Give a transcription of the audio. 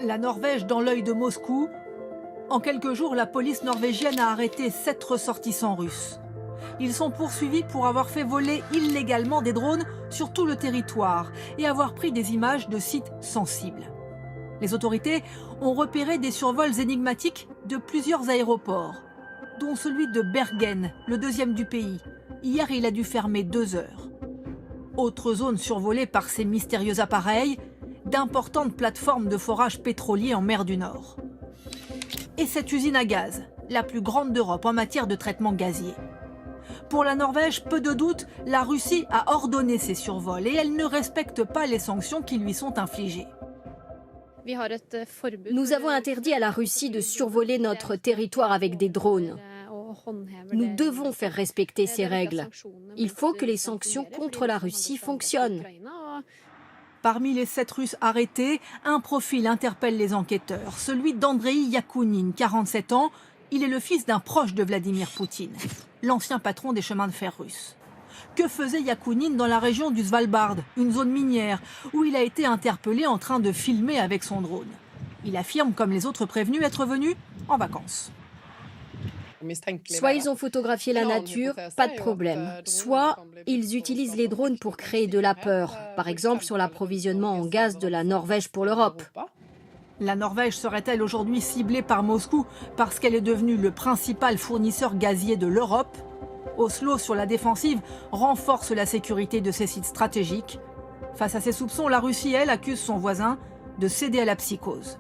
La Norvège dans l'œil de Moscou. En quelques jours, la police norvégienne a arrêté 7 ressortissants russes. Ils sont poursuivis pour avoir fait voler illégalement des drones sur tout le territoire et avoir pris des images de sites sensibles. Les autorités ont repéré des survols énigmatiques de plusieurs aéroports, dont celui de Bergen, le deuxième du pays. Hier, il a dû fermer 2 heures. Autre zone survolée par ces mystérieux appareils, d'importantes plateformes de forage pétrolier en mer du Nord. Et cette usine à gaz, la plus grande d'Europe en matière de traitement gazier. Pour la Norvège, peu de doute, la Russie a ordonné ces survols et elle ne respecte pas les sanctions qui lui sont infligées. Nous avons interdit à la Russie de survoler notre territoire avec des drones. Nous devons faire respecter ces règles. Il faut que les sanctions contre la Russie fonctionnent. Parmi les 7 Russes arrêtés, un profil interpelle les enquêteurs, celui d'Andrei Yakounine, 47 ans. Il est le fils d'un proche de Vladimir Poutine, l'ancien patron des chemins de fer russes. Que faisait Yakounine dans la région du Svalbard, une zone minière, où il a été interpellé en train de filmer avec son drone? Il affirme, comme les autres prévenus, être venu en vacances. Soit ils ont photographié la nature, pas de problème. Soit ils utilisent les drones pour créer de la peur, par exemple sur l'approvisionnement en gaz de la Norvège pour l'Europe. La Norvège serait-elle aujourd'hui ciblée par Moscou parce qu'elle est devenue le principal fournisseur gazier de l'Europe? Oslo, sur la défensive, renforce la sécurité de ses sites stratégiques. Face à ces soupçons, la Russie, elle, accuse son voisin de céder à la psychose.